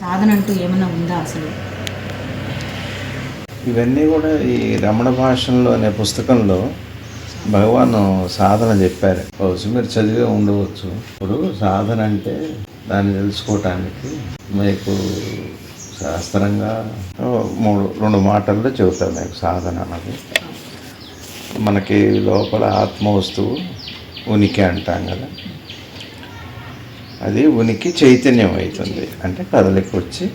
సాధన అంటూ ఏమైనా ఉందా అసలు? ఇవన్నీ కూడా ఈ రమణ భాషణలో అనే పుస్తకంలో భగవాన్ సాధన చెప్పారు. బహుశా మీరు చదివే ఉండవచ్చు. ఇప్పుడు సాధన అంటే దాన్ని తెలుసుకోవటానికి మీకు శాస్త్రంగా రెండు మాటల్లో చెబుతారు మీకు సాధన అన్నది. మనకి లోపల ఆత్మ వస్తువు ఉనికి అంటాం కదా, అది ఉనికి చైతన్యం అవుతుంది. అంటే కదలికి వచ్చి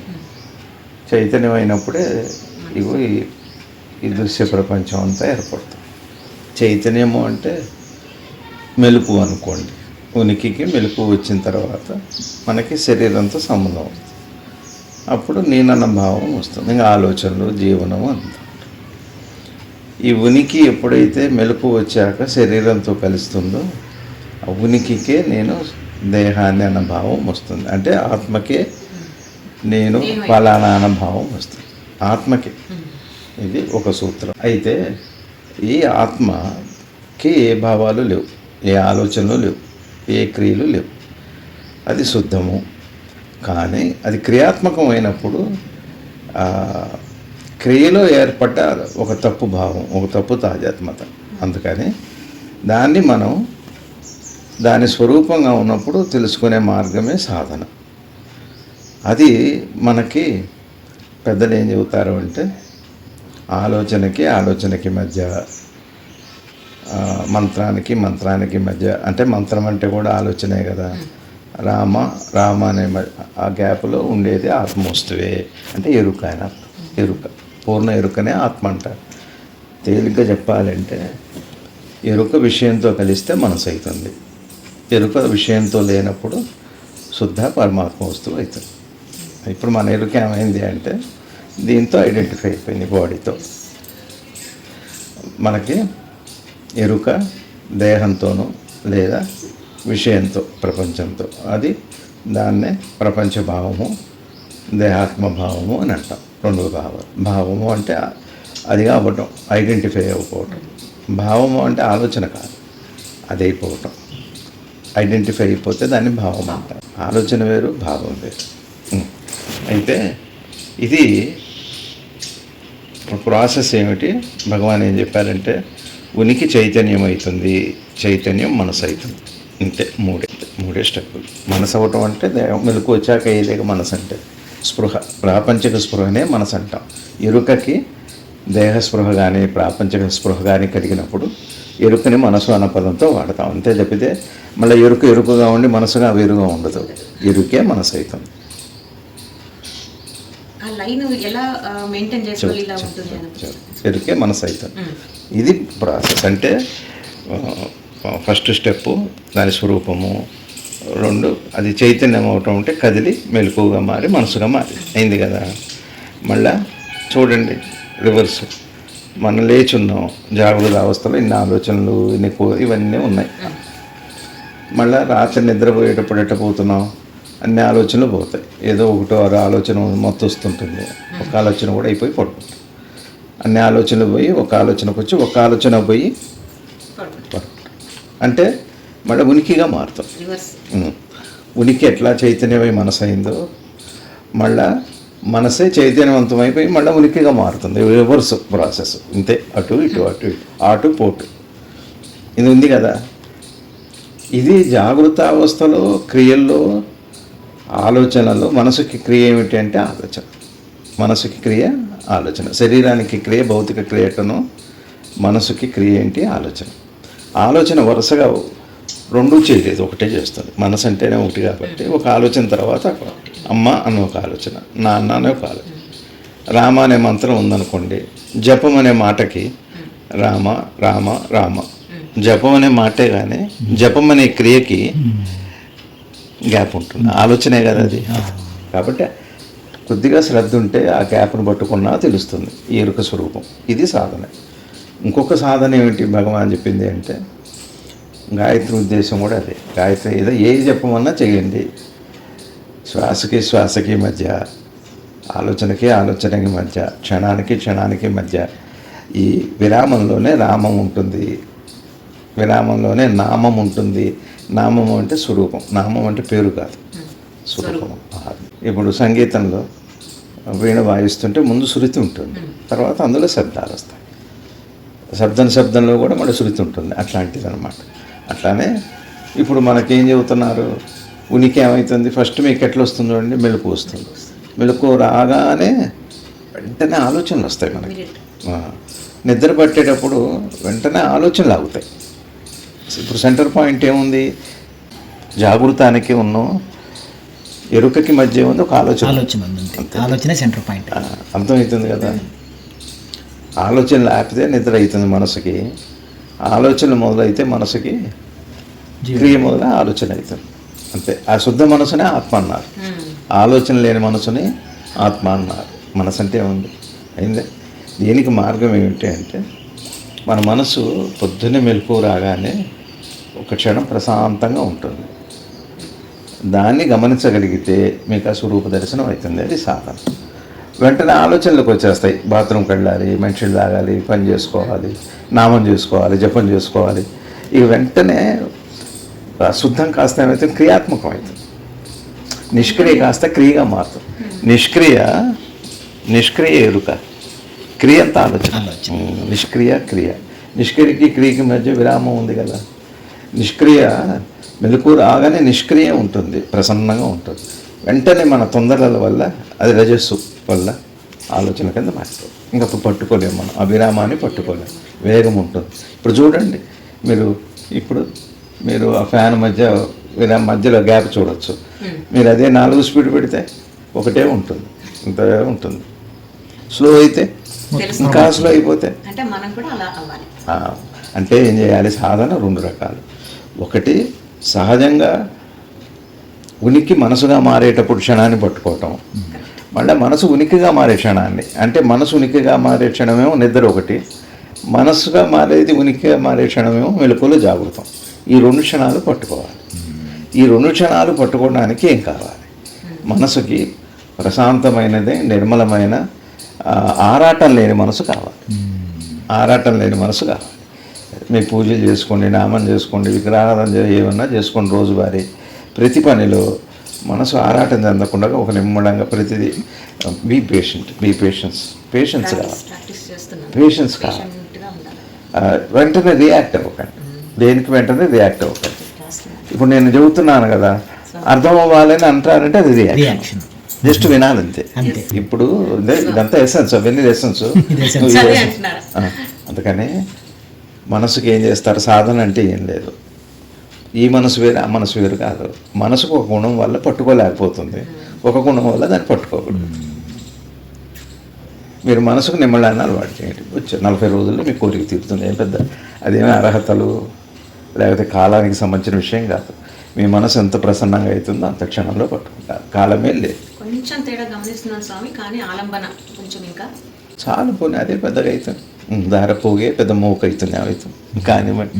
చైతన్యం అయినప్పుడే ఇవి ఈ దృశ్య ప్రపంచం అంతా ఏర్పడుతుంది. చైతన్యము అంటే మెలుపు అనుకోండి. ఉనికికి మెలుపు వచ్చిన తర్వాత మనకి శరీరంతో సంబంధం వస్తుంది. అప్పుడు నేనన్న భావం వస్తుంది. ఇంకా ఆలోచనలు, జీవనం అంతా. ఈ ఉనికి ఎప్పుడైతే మెలుపు వచ్చాక శరీరంతో కలుస్తుందో ఆ ఉనికికే నేను దేహాన్ని అన్న భావం వస్తుంది. అంటే ఆత్మకే నేను ఫలానా అన్న భావం వస్తుంది. ఆత్మకి ఇది ఒక సూత్రం. అయితే ఈ ఆత్మకి ఏ భావాలు లేవు, ఏ ఆలోచనలు లేవు, ఏ క్రియలు లేవు. అది శుద్ధము. కానీ అది క్రియాత్మకం అయినప్పుడు క్రియలో ఏర్పడ్డ ఒక తప్పు భావం, ఒక తప్పు తాజాత్మత. అందుకని దాన్ని మనం దాని స్వరూపంగా ఉన్నప్పుడు తెలుసుకునే మార్గమే సాధన. అది మనకి పెద్దలు ఏం చెబుతారు అంటే ఆలోచనకి మధ్య, మంత్రానికి మధ్య. అంటే మంత్రం అంటే కూడా ఆలోచనే కదా. రామ అనే ఆ గ్యాప్లో ఉండేది ఆత్మవస్తువే. అంటే ఎరుక ఆయన, ఎరుక, పూర్ణ ఎరుకనే ఆత్మ అంటారు. తేలిగ్గా చెప్పాలంటే ఎరుక విషయంతో కలిస్తే మనసు అవుతుంది. ఎరుక విషయంతో లేనప్పుడు శుద్ధ పరమాత్మ వస్తువు అవుతుంది. ఇప్పుడు మన ఎరుక ఏమైంది అంటే దీంతో ఐడెంటిఫై అయిపోయింది, బాడీతో. మనకి ఎరుక దేహంతోనూ లేదా విషయంతో, ప్రపంచంతో. అది దాన్నే ప్రపంచ భావము, దేహాత్మ భావము అని అంటాం. రెండు భావాలు. భావము అంటే అది అవ్వటం, ఐడెంటిఫై అయిపోవటం. భావము అంటే ఆలోచన కాదు, అది అయిపోవటం. ఐడెంటిఫై అయిపోతే దాన్ని భావం అంటారు. ఆలోచన వేరు, భావం వేరు. అయితే ఇది ప్రాసెస్ ఏమిటి? భగవాన్ ఏం చెప్పారంటే ఉనికి చైతన్యం అవుతుంది, చైతన్యం మనసు అవుతుంది. ఇంతే మూడే స్టెప్పులు. మనసు అవ్వటం అంటే మెలకు వచ్చాక ఏదేక మనసు అంటే స్పృహ, ప్రాపంచిక స్పృహనే మనసు అంటాం. ఎరుకకి దేహస్పృహ కానీ ప్రాపంచిక స్పృహ కానీ కలిగినప్పుడు ఎరుకని మనసు అన్న పదంతో వాడతాం. అంతే తప్పితే మళ్ళీ ఎరుకగా ఉండి మనసుగా వేరుగా ఉండదు. ఎరుకే మనసు అవుతుంది. ఎరుకే మనసు అవుతుంది. ఇది ప్రాసెస్. అంటే ఫస్ట్ స్టెప్పు దాని స్వరూపము, రెండు అది చైతన్యం అవటం అంటే కదిలి మెలకుగా మారి మనసుగా మారి అయింది కదా. మళ్ళా చూడండి రివర్స్. మనం లేచున్నాం జాగ్రత్త అవస్థలో, ఇన్ని ఆలోచనలు, ఇవన్నీ ఉన్నాయి. మళ్ళీ రాత్రి నిద్రపోయేటప్పుడు ఎట్టపోతున్నాం, అన్ని ఆలోచనలు పోతాయి. ఏదో ఒకటో ఆలోచన మొత్తం వస్తుంటుంది. ఒక ఆలోచన కూడా అయిపోయి పడుకుంటుంది. అన్ని ఆలోచనలు పోయి ఒక ఆలోచనకు వచ్చి ఒక ఆలోచన పోయి అంటే మళ్ళీ ఉనికిగా మారుతాం. ఉనికి ఎట్లా చైతన్యమై మనసు అయిందో మళ్ళా మనసే చైతన్యవంతమైపోయి మళ్ళీ ఉనికిగా మారుతుంది. Reverse process. ఇంతే. అటు ఇటు అటు ఇటు ఆటు పోటు ఇది ఉంది కదా. ఇది జాగృత అవస్థలో క్రియల్లో, ఆలోచనలో. మనసుకి క్రియ ఏమిటి అంటే ఆలోచన. మనసుకి క్రియ ఆలోచన. శరీరానికి క్రియ భౌతిక క్రియటను, మనసుకి క్రియ ఏంటి ఆలోచన. ఆలోచన వరుసగా రెండూ చేయలేదు, ఒకటే చేస్తుంది. మనసు అంటేనే ఒకటి కాబట్టి ఒక ఆలోచన తర్వాత అమ్మ అన్న ఒక ఆలోచన, నాన్న అనే ఒక ఆలోచన. రామ అనే మంత్రం ఉందనుకోండి, జపం అనే మాటకి రామ రామ రామ జపం అనే మాటే, కానీ జపం అనే క్రియకి గ్యాప్ ఉంటుంది. ఆలోచనే కదా అది. కాబట్టి కొద్దిగా శ్రద్ధ ఉంటే ఆ గ్యాప్ను పట్టుకున్నా తెలుస్తుంది ఈ ఎరుక స్వరూపం. ఇది సాధన. ఇంకొక సాధన ఏమిటి భగవాన్ చెప్పింది అంటే గాయత్రి ఉద్దేశం కూడా అదే. గాయత్రి ఏదో ఏ జపమన్నా చేయండి, శ్వాసకి మధ్య, ఆలోచనకి మధ్య, క్షణానికి మధ్య ఈ విరామంలోనే రామం ఉంటుంది, విరామంలోనే నామం ఉంటుంది. నామం అంటే స్వరూపం, నామం అంటే పేరు కాదు, స్వరూపం. ఇప్పుడు సంగీతంలో వీణ వాయిస్తుంటే ముందు శృతి ఉంటుంది, తర్వాత అందులో శబ్దాలు వస్తాయి. శబ్దంలో కూడా మళ్ళీ శృతి ఉంటుంది. అట్లాంటిది అనమాట. అట్లానే ఇప్పుడు మనకేం చెబుతున్నారు, ఉనికి ఏమవుతుంది, ఫస్ట్ మీకు ఎట్లా వస్తుందో అండి, మెలకు వస్తుంది. మెలకు రాగానే వెంటనే ఆలోచనలు వస్తాయి మనకి. నిద్ర పట్టేటప్పుడు వెంటనే ఆలోచనలు ఆగుతాయి. ఇప్పుడు సెంటర్ పాయింట్ ఏముంది, జాగృతానికి ఉన్న ఎరుకకి మధ్య ఉంది ఒక ఆలోచన. ఆలోచన సెంటర్ పాయింట్. అర్థమవుతుంది కదా. ఆలోచన లేకపోతే నిద్ర అవుతుంది మనసుకి, ఆలోచనలు మొదలైతే మనసుకి క్రియ మొదల ఆలోచన అవుతుంది. అంతే. ఆ శుద్ధ మనసునే ఆత్మ అన్నారు, ఆలోచన లేని మనసుని ఆత్మ అన్నారు. మనసు అంటే ఏముంది అయిందే. దీనికి మార్గం ఏమిటి అంటే, మన మనసు పొద్దున్నే మెలకు రాగానే ఒక క్షణం ప్రశాంతంగా ఉంటుంది. దాన్ని గమనించగలిగితే మీకు ఆ స్వరూప దర్శనం అవుతుంది. అది సాధన. వెంటనే ఆలోచనలకు వచ్చేస్తాయి. బాత్రూమ్కి వెళ్ళాలి, మంచిలు తాగాలి, పని చేసుకోవాలి, నామం చేసుకోవాలి, జపం చేసుకోవాలి. ఇక వెంటనే శుద్ధం కాస్త ఏమైతే క్రియాత్మకం అవుతుంది. నిష్క్రియ కాస్త క్రియగా మారుతుంది. నిష్క్రియ ఎరుక, క్రియ అంత ఆలోచన. నిష్క్రియ క్రియ. నిష్క్రియకి క్రియకి మధ్య విరామం ఉంది కదా. నిష్క్రియ మెలకు రాగానే నిష్క్రియ ఉంటుంది, ప్రసన్నంగా ఉంటుంది. వెంటనే మన తొందరల వల్ల అది రజస్సు వల్ల ఆలోచన కింద మారిపోతుంది. ఇంకప్పుడు పట్టుకోలేము, మనం అభిరామాన్ని పట్టుకోలేము, వేగం ఉంటుంది. ఇప్పుడు చూడండి, మీరు ఆ ఫ్యాన్ మధ్యలో గ్యాప్ చూడవచ్చు. మీరు అదే 4 స్పీడ్ పెడితే ఒకటే ఉంటుంది, ఇంత ఉంటుంది. స్లో అయితే ఇంకా స్లో అయిపోతే అంటే ఏం చేయాలి, సాధన 2 రకాలు. ఒకటి సహజంగా ఉనికి మనసుగా మారేటప్పుడు క్షణాన్ని పట్టుకోవటం, మళ్ళీ మనసు ఉనికిగా మారే క్షణాన్ని. అంటే మనసు ఉనికిగా మారే క్షణమేమో నిద్ర ఒకటి, మనసుగా మారేది ఉనికిగా మారే క్షణమేమో మెలకువలో జాగృతం. ఈ 2 క్షణాలు పట్టుకోవాలి. ఈ 2 క్షణాలు పట్టుకోవడానికి ఏం కావాలి, మనసుకి ప్రశాంతమైనది, నిర్మలమైన ఆరాటం లేని మనసు కావాలి. ఆరాటం లేని మనసు కావాలి. మీ పూజలు చేసుకోండి, నామం చేసుకోండి, విగ్రహారాధన ఏమన్నా చేసుకోండి, రోజువారీ ప్రతి పనిలో మనసు ఆరాటం చెందకుండా ఒక నిమ్మడంగా ప్రతిదీ పేషెన్స్ కావాలి. వెంటనే రియాక్ట్ అవ్వకండి, దేనికి వెంటనే రియాక్ట్ అవ్వకండి. ఇప్పుడు నేను చెబుతున్నాను కదా, అర్థం అవ్వాలని అంటారంటే అది రియాక్షన్. జస్ట్ వినాలంతే. ఇప్పుడు ఇదంతా ఎసెన్స్, అవన్నీ ఎసెన్స్. అందుకని మనసుకి ఏం చేస్తారు, సాధన అంటే ఏం లేదు. ఈ మనసు వేరు, ఆ మనసు వేరు కాదు. మనసుకు ఒక గుణం వల్ల పట్టుకోలేకపోతుంది, ఒక గుణం వల్ల దాన్ని పట్టుకోకూడదు. మీరు మనసుకు నిమ్మడాన్ని అలవాటు చేయండి. వచ్చే 40 రోజుల్లో మీ కోరిక తీరుతుంది. ఏం పెద్ద అదేమీ అర్హతలు లేకపోతే కాలానికి సంబంధించిన విషయం కాదు. మీ మనసు ఎంత ప్రసన్నంగా అవుతుందో అంత క్షణంలో పట్టుకుంటారు. కాలమే లేదు. కొంచెం తేడా గమనిస్తున్నాను స్వామి, కానీ ఆలంబన కొంచెం ఇంకా చాలు పోనీ, అదే పెద్దగా అవుతుంది. దార పోగే పెద్ద మోక అవుతుంది, అవుతుంది. కానివ్వండి.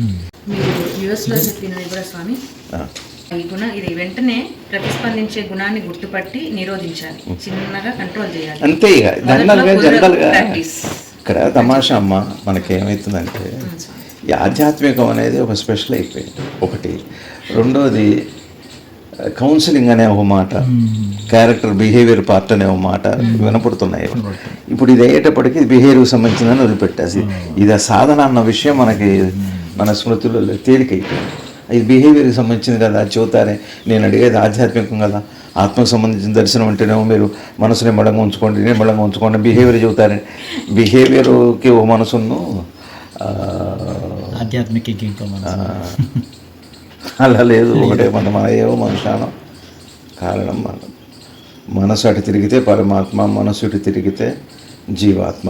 మీరు యూఎస్లో చెప్పినది కూడా స్వామి, ఈ ఇది వెంటనే ప్రతిస్పందించే గుణాన్ని గుర్తుపట్టి నిరోధించాలి, చిన్నగా కంట్రోల్ చేయాలి. అంతే. ఇక జనరల్గా ఇక్కడ తమాషా అమ్మ మనకేమవుతుందంటే, ఈ ఆధ్యాత్మికం అనేది ఒక స్పెషల్ అయిపోయింది ఒకటి. రెండోది కౌన్సిలింగ్ అనే ఒక మాట, క్యారెక్టర్ బిహేవియర్ పార్ట్ అనే ఒక మాట వినపడుతున్నాయి. ఇప్పుడు ఇది అయ్యేటప్పటికి బిహేవియర్కి సంబంధించిందని వదిలిపెట్టేసి ఇది సాధన అన్న విషయం మనకి మన స్మృతులలో తేలికైపోయింది. ఇది బిహేవియర్కి సంబంధించింది కదా, అది చెబుతారే. నేను అడిగేది ఆధ్యాత్మికం కదా, ఆత్మకు సంబంధించిన దర్శనం అంటేనేమో మీరు మనసు నిమ్మడంగా ఉంచుకోండి, బిహేవియర్ చెబుతారే. బిహేవియర్కి ఓ మనసును ఆధ్యాత్మిక అలా లేదు, ఒకటే మన ఏవో మనుషానం కారణం. మనసు అటు తిరిగితే పరమాత్మ, మనసు ఇటు తిరిగితే జీవాత్మ.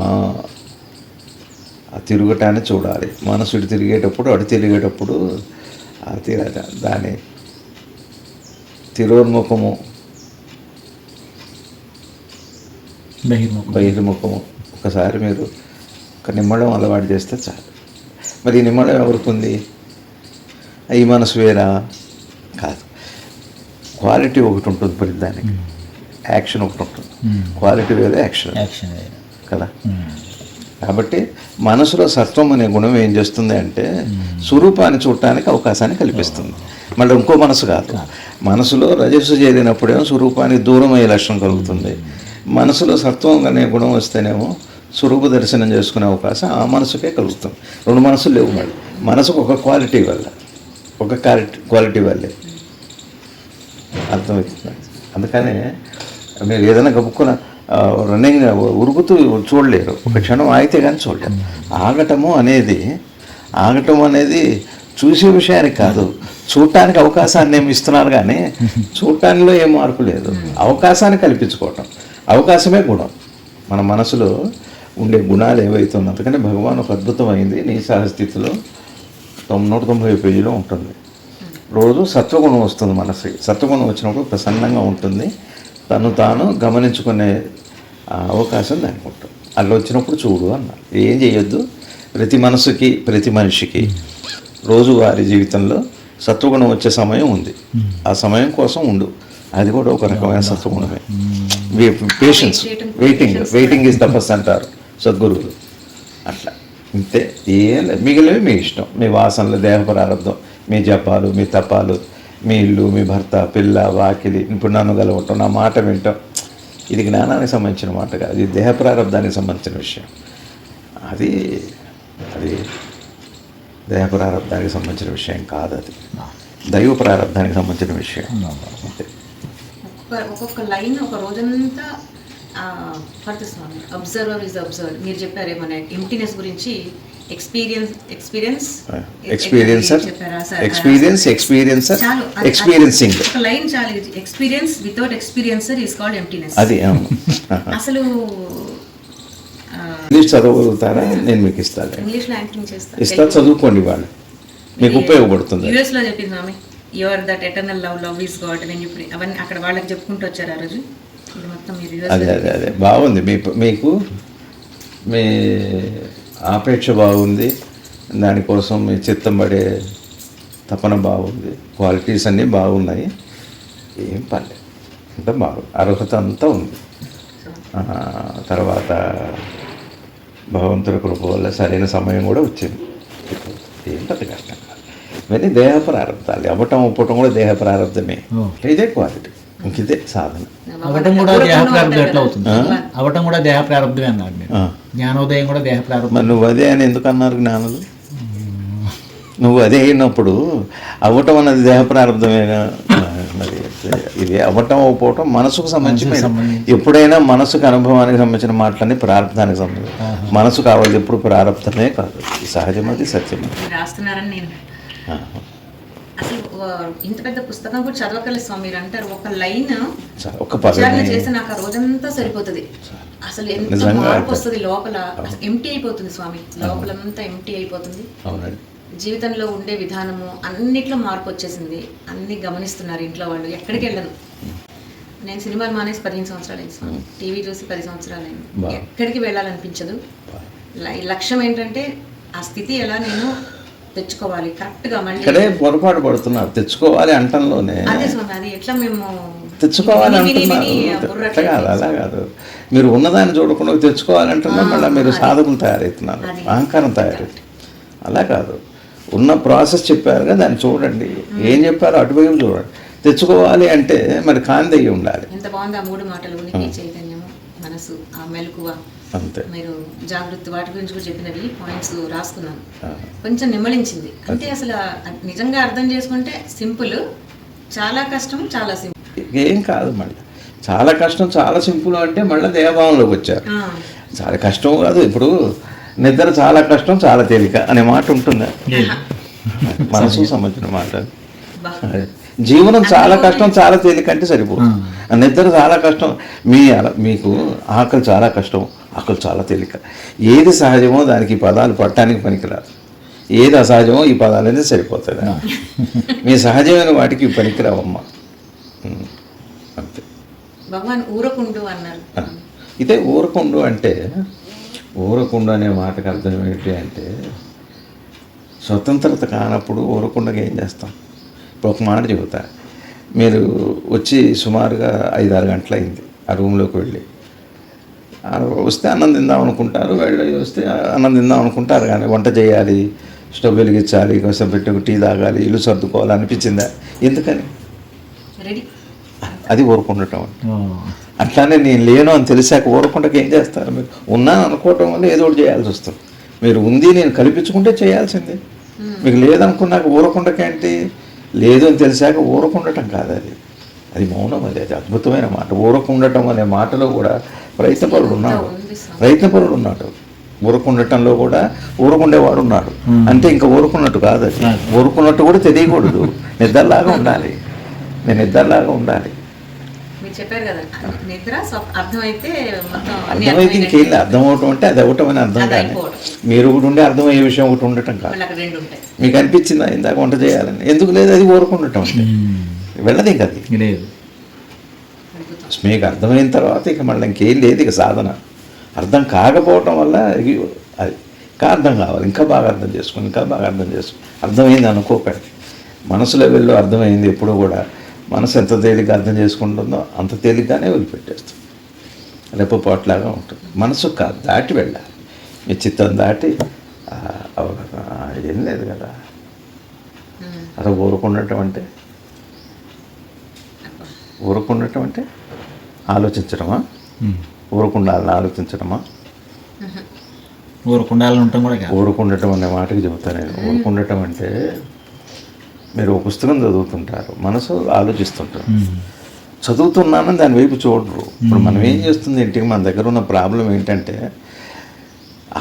ఆ తిరుగుటాన్ని చూడాలి. మనసు ఇటు తిరిగేటప్పుడు, అటు తిరిగేటప్పుడు దాని తిరోన్ముఖము, బహిర్ముఖము. ఒకసారి మీరు ఒక నిమ్మడం అలవాటు చేస్తే చాలు. మరి ఈ నిమ్మడం ఎవరికి ఉంది? ఈ మనసు వేరా కాదు. క్వాలిటీ ఒకటి ఉంటుంది ప్రతి దానికి, యాక్షన్ ఒకటి ఉంటుంది. క్వాలిటీ వేరే, యాక్షన్ కదా. కాబట్టి మనసులో సత్వం అనే గుణం ఏం చేస్తుంది అంటే స్వరూపాన్ని చూడటానికి అవకాశాన్ని కల్పిస్తుంది. మళ్ళీ ఇంకో మనసు కాదు, మనసులో రజస్సు చేరినప్పుడేమో స్వరూపానికి దూరం అయ్యే లక్షణం కలుగుతుంది. మనసులో సత్వం అనే గుణం వస్తేనేమో స్వరూప దర్శనం చేసుకునే అవకాశం ఆ మనసుకే కలుగుతుంది. రెండు మనసులు లేవు. మళ్ళీ మనసుకు ఒక క్వాలిటీ వల్ల, ఒక క్వాలిటీ వల్లే అర్థమవుతుంది. అందుకనే మీరు ఏదైనా గబుక్కున రన్నింగ్ ఉరుకుతూ చూడలేరు, ఒక క్షణం ఆగితే కానీ చూడలేరు. ఆగటం అనేది చూసే విషయానికి కాదు, చూడటానికి అవకాశాన్ని ఏమి ఇస్తున్నారు కానీ చూడటానిలో ఏం మార్పు లేదు. అవకాశాన్ని కల్పించుకోవటం, అవకాశమే గుణం. మన మనసులో ఉండే గుణాలు ఏవైతే ఉన్నాయో, అందుకని భగవాన్ ఒక అద్భుతమైంది నీ సహస్థితిలో 190 పేజీలో ఉంటుంది. రోజు సత్వగుణం వస్తుంది మనసుకి. సత్వగుణం వచ్చినప్పుడు ప్రసన్నంగా ఉంటుంది, తను తాను గమనించుకునే అవకాశం దానికి ఉంటుంది. అలా వచ్చినప్పుడు చూడు అన్నారు. ఏం చేయొద్దు, ప్రతి మనసుకి ప్రతి మనిషికి రోజువారీ జీవితంలో సత్వగుణం వచ్చే సమయం ఉంది. ఆ సమయం కోసం ఉండు. అది కూడా ఒక రకమైన సత్వగుణమే. పేషెన్స్, వెయిటింగ్ ఈజ్ తపస్సు అంటారు సద్గురువులు. అట్లా ఇంతే. ఏం లేదు, మిగిలినవి మీ ఇష్టం. మీ వాసనలు, దేహ ప్రారంభం, మీ జపాలు, మీ తపాలు, మీ ఇల్లు, మీ భర్త, పిల్ల, వాకిలి, ఇప్పుడు నన్ను గలవటం, నా మాట వింటాం, ఇది జ్ఞానానికి సంబంధించిన మాట కాదు, ఇది దేహ ప్రారంధానికి సంబంధించిన విషయం. అది దేహ ప్రారంధానికి సంబంధించిన విషయం కాదు, అది దైవ ప్రారంధానికి సంబంధించిన విషయం. అంతే. ఒక్కొక్క లైన్ ఒక రోజంతా పడుతుంది. Observer is observe. మీరు చెప్పారే మన ఎంప్టీనెస్ గురించి, ఎక్స్పీరియన్సింగ్ ఒక లైన్ చాలు. Experience without experiencer is called emptiness. అది అసలు ఇంగ్లీష్ చదవగలుగుతారా? నేను మీకు ఇస్తాను, ఇంగ్లీష్లో యాంకరింగ్ ఇస్తా, చదువుకోండి, వాళ్ళు మీకు ఉపయోగపడుతుంది. యూఎస్ లో చెప్పింది ఆమె, your that eternal love is God అని చెప్పి అవన్నీ అక్కడ వాళ్ళకి చెప్పుకుంటూ వచ్చారు ఆ రోజు. ఇది మొత్తం మీరు అదే బాగుంది. మీకు మీ ఆపేక్ష బాగుంది, దానికోసం మీ చిత్తం పడే తపన బాగుంది, క్వాలిటీస్ అన్నీ బాగున్నాయి, ఏం పర్లేదు, అంతా బాగుంది, అర్హత అంతా ఉంది. తర్వాత భగవంతుడి కృప వల్ల సరైన సమయం కూడా వచ్చింది. ఏం పెద్ద కష్టం కాదు. ఇవన్నీ దేహ ప్రారంభాలు. అవ్వటం ఒప్పటం కూడా దేహ ప్రారంభమే. ఇదే క్వాలిటీ, ఇంకిదే సాధన. అవటం కూడా దేహ ప్రారంభం ఎట్లా అవుతుంది? అవటం కూడా దేహ ప్రారంభమే అన్నారు మీరు. జ్ఞానోదయం కూడా దేహ ప్రారంభం. మరి నువ్వు అదే అని ఎందుకు అన్నారు జ్ఞానులు? నువ్వు అదే అయినప్పుడు అవ్వటం అన్నది దేహ ప్రారంభమేగా. మరి ఇది అవ్వటం అవ్వకపోవటం మనసుకు సంబంధించి. ఎప్పుడైనా మనసుకు అనుభవానికి సంబంధించిన మాటలన్నీ ప్రారంభానికి సంబంధించి. మనసు కావాలి ఎప్పుడు ప్రారంభమే కాదు, సహజం, అది సత్యం. రాస్తున్నారని నేను అసలు ఇంత పెద్ద పుస్తకం కూడా చదవగల స్వామి. మీరు అంటారు ఒక లైన్ ఒక పదం చేస్తే నాకు ఆ రోజంతా సరిపోతుంది. అసలు ఎంత మార్పు వస్తుంది లోపల, ఎంటీ అయిపోతుంది స్వామి, లోపలంతా ఎంటీ అయిపోతుంది. అవునండి. జీవితంలో ఉండే విధానము అన్నిట్లో మార్పు వచ్చేసింది. అన్ని గమనిస్తున్నారు ఇంట్లో వాళ్ళు. ఎక్కడికి వెళ్ళను. నేను సినిమాలు మానేసి 15 సంవత్సరాలు అయింది స్వామి. టీవీ చూసి 10 సంవత్సరాలు అయింది. ఎక్కడికి వెళ్ళాలనిపించదు. లక్ష్యం ఏంటంటే ఆ స్థితి ఎలా నేను తెచ్చుకోవాలి కరెక్ట్గా. మళ్ళీ ఇక్కడే పొరపాటు పడుతున్నారు. తెచ్చుకోవాలి అంటంలోనే అదే స్వామి, అది ఎట్లా మేము తెచ్చుకోవాలి అంటున్నారు. అట్లా కాదు, అలా కాదు. మీరు ఉన్నదాన్ని చూడకుండా తెచ్చుకోవాలంటున్నారు. మళ్ళీ మీరు సాధకులు తయారవుతున్నారు, అహంకారం తయారవుతుంది. అలా కాదు, ఉన్న ప్రాసెస్ చెప్పారుగా, దాన్ని చూడండి. ఏం చెప్పారో అటువైపు చూడండి. తెచ్చుకోవాలి అంటే మరి కాందయ్యి ఉండాలి. ఎంత బాగుంది ఆ 3 మాటలు. ఉనికి, చైతన్యము, మనసు, ఆ మెలకువ, అంతే. మీరు జాగృతి, వాటి గురించి కూడా చెప్పినవి పాయింట్స్ రాసుకున్నాను. కొంచెం నిమ్మలించింది అంతే. అసలు నిజంగా అర్థం చేసుకుంటే సింపుల్, చాలా కష్టం, చాలా సింపుల్. ఏం కాదు, మళ్ళీ చాలా కష్టం చాలా సింపుల్ అంటే మళ్ళీ దేవభావంలోకి వచ్చారు. చాలా కష్టం కాదు. ఇప్పుడు నిద్ర చాలా కష్టం చాలా తేలిక అనే మాట ఉంటుందా? మనసుకు సంబంధించిన మాట. జీవనం చాలా కష్టం చాలా తేలిక అంటే సరిపోతుంది. నిద్ర చాలా కష్టం, మీకు ఆకలి చాలా కష్టం, ఆకలి చాలా తేలిక. ఏది సహజమో దానికి ఈ పదాలు పట్టడానికి పనికిరాదు. ఏది అసహజమో ఈ పదాలు అనేది సరిపోతుంది. మీ సహజమైన వాటికి పనికిరావమ్మా, అంతే. భగవాన్ ఊరకుండు అన్నారు. ఇదే ఊరకుండు అంటే, ఊరకుండు అనే మాటకు అర్థం ఏంటి అంటే, స్వతంత్రత కానప్పుడు ఊరకుండగా ఏం చేస్తాం? ఇప్పుడు ఒక మాట చెబుతా. మీరు వచ్చి సుమారుగా 5-6 గంటలు అయింది ఆ రూమ్లోకి వెళ్ళి. వస్తే అన్నం తిందాం అనుకుంటారు, వెళ్ళి వస్తే అన్నం తిందాం అనుకుంటారు, కానీ వంట చేయాలి, స్టవ్ వెలిగించాలి, కొంచెం పెట్టి టీ తాగాలి, ఇల్లు సర్దుకోవాలి అనిపించిందా? ఎందుకని? రెడీ. అది ఊరుకుండటం. అట్లానే నేను లేను అని తెలిసాక ఊరకుండక ఏం చేస్తారు? మీరు ఉన్నాను అనుకోవటం వల్ల ఏదో ఒకటి చేయాల్సి వస్తుంది. మీరు ఉంది నేను కల్పించుకుంటే చేయాల్సిందే. మీకు లేదనుకున్నాక ఊరకుండకేంటి? లేదు అని తెలిసాక ఊరకుండటం కాదు, అది మౌనం. అది అద్భుతమైన మాట. ఊరకుండటం అనే మాటలో కూడా ప్రయత్నపరుడు ఉన్నాడు. ఊరకుండటంలో కూడా ఊరకుండేవాడు ఉన్నాడు. అంటే ఇంకా ఊరుకున్నట్టు కాదు, అది ఊరుకున్నట్టు కూడా తెలియకూడదు. నిద్రలాగా ఉండాలి. నేను నిద్రలాగా ఉండాలి. మీరు చెప్పారు కదా, నిద్ర అర్థమైతే అర్థమైతే ఇంకేం అర్థం అవటం అంటే అది అవటం అని అర్థం కానీ మీరు ఒకటి ఉండే అర్థమయ్యే విషయం ఒకటి ఉండటం కాదు. మీకు అనిపించిందా ఇందాక వంట చేయాలని? ఎందుకు లేదు? అది ఊరుకుండటం అంటే వెళ్ళదు. ఇంక అది లేదు. మీకు అర్థమైన తర్వాత ఇక మళ్ళీ ఇంకేం లేదు. ఇక సాధన అర్థం కాకపోవటం వల్ల అది ఇంకా అర్థం కావాలి. ఇంకా బాగా అర్థం చేసుకోండి. అర్థమైంది అనుకోకండి. మనసు లెవెల్లో అర్థమైంది. ఎప్పుడు కూడా మనసు ఎంత తేలిగ్గా అర్థం చేసుకుంటుందో అంత తేలిగ్గానే వదిలిపెట్టేస్తుంది. రెప్పపాట్లాగా ఉంటుంది. మనసు కాదు, దాటి వెళ్ళాలి. మీ చిత్తం దాటి ఏం లేదు కదా. అలా ఊరుకుండటం అంటే ఆలోచించడమా? ఊరుకుండాలని ఆలోచించడమా? ఊరుకుండాలని ఉంటాం కూడా కాదు. ఊరుకుండటం అనే మాటకి చెబుతాను నేను. ఊరుకుండటం అంటే మీరు ఒక పుస్తకం చదువుతుంటారు, మనసు ఆలోచిస్తుంటారు. చదువుతున్నానని దాని వైపు చూడరు. ఇప్పుడు మనం ఏం చేస్తుంది ఏంటి? మన దగ్గర ఉన్న ప్రాబ్లం ఏంటంటే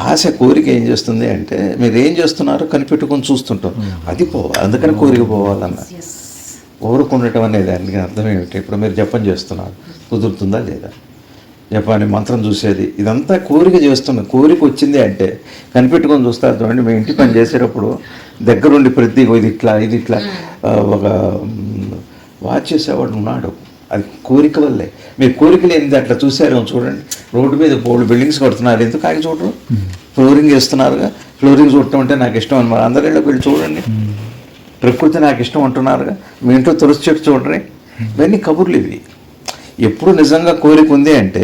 ఆశ, కోరిక ఏం చేస్తుంది అంటే మీరు ఏం చేస్తున్నారో కనిపెట్టుకొని చూస్తుంటారు. అది పోవాలి. అందుకని కోరిక పోవాలన్న. ఊరుకుండటం అనేది దానికి అర్థం ఏమిటి? ఇప్పుడు మీరు జపం చేస్తున్నారు, కుదురుతుందా లేదా? జపాన్ని మంత్రం చూసేది ఇదంతా కోరిక చేస్తున్నాం. కోరిక వచ్చింది అంటే కనిపెట్టుకొని చూస్తారు. చూడండి, మేము ఇంటి పని చేసేటప్పుడు దగ్గరుండి ప్రతి ఇది ఇట్లా ఒక వాచ్ చేసేవాడు ఉన్నాడు. అది కోరిక వల్లే. మీరు కోరిక లేనిది అట్లా చూసారు చూడండి. రోడ్డు మీద బోల్డ్ బిల్డింగ్స్ కడుతున్నారు, ఎందుకు ఆగి చూడరు? ఫ్లోరింగ్ వేస్తున్నారుగా. ఫ్లోరింగ్ చూడటం అంటే నాకు ఇష్టం అని మరి అందరిలోకి వెళ్ళి చూడండి. ప్రకృతి నాకు ఇష్టం అంటున్నారుగా. మీ ఇంట్లో తులసి చెట్టు చూడరే. ఇవన్నీ కబుర్లు ఇవి. ఎప్పుడు నిజంగా కోరిక ఉంది అంటే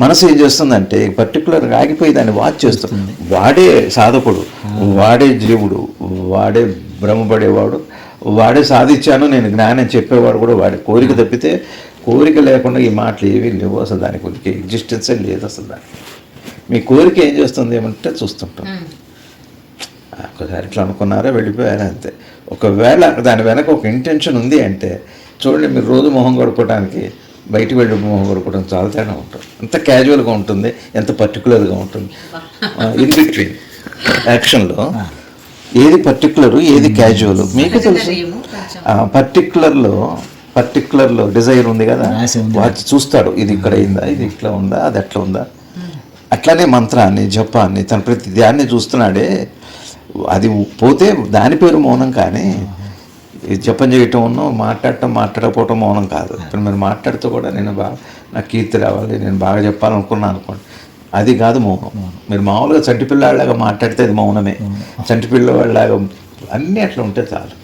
మనసు ఏం చేస్తుందంటే పర్టికులర్గా ఆగిపోయి దాన్ని వాచ్ చేస్తుంది. వాడే సాధకుడు, వాడే జీవుడు, వాడే భ్రమపడేవాడు, వాడే సాధించాను నేను జ్ఞానం చెప్పేవాడు కూడా వాడే. కోరిక తప్పితే కోరిక లేకుండా ఈ మాటలు ఏవి లేవు. అసలు దానికి ఉనికి ఎగ్జిస్టెన్సే లేదు అసలు దానికి. మీ కోరిక ఏం చేస్తుంది ఏమంటే చూస్తుంటాం. ఒకసారి ఇట్లా అనుకున్నారా, వెళ్ళిపోయారా, అంతే. ఒకవేళ దాని వెనక ఒక ఇంటెన్షన్ ఉంది అంటే చూడండి, మీరు రోజు మొహం గడుపుకోవడానికి బయటికి వెళ్ళి మొహం కొడుకోవడం చాలా తేడా ఉంటుంది. ఎంత క్యాజువల్గా ఉంటుంది, ఎంత పర్టికులర్గా ఉంటుంది. ఇన్ బిట్వీన్ యాక్షన్లో ఏది పర్టికులరు, ఏది క్యాజువల్ మీకు తెలుసు. పర్టికులర్లో డిజైర్ ఉంది కదా, వాటి చూస్తాడు. ఇది ఇక్కడ అయిందా, ఇది ఇట్లా ఉందా, అది ఎట్లా ఉందా. అట్లానే మంత్రాన్ని, జపాన్ని, తన ప్రతి దాన్ని చూస్తున్నాడే. అది పోతే దాని పేరు మౌనం. కానీ జపం చేయటం మాట్లాడకపోవటం మౌనం కాదు. ఇప్పుడు మీరు మాట్లాడుతూ కూడా నాకు కీర్తి రావాలి, నేను బాగా చెప్పాలనుకున్నాను అనుకోండి, అది కాదు మౌనం. మీరు మామూలుగా చంటి పిల్లవాళ్ళలాగా మాట్లాడితే అది మౌనమే. చంటి పిల్లవాళ్ళలాగా అన్నీ అట్లా ఉంటే చాలు.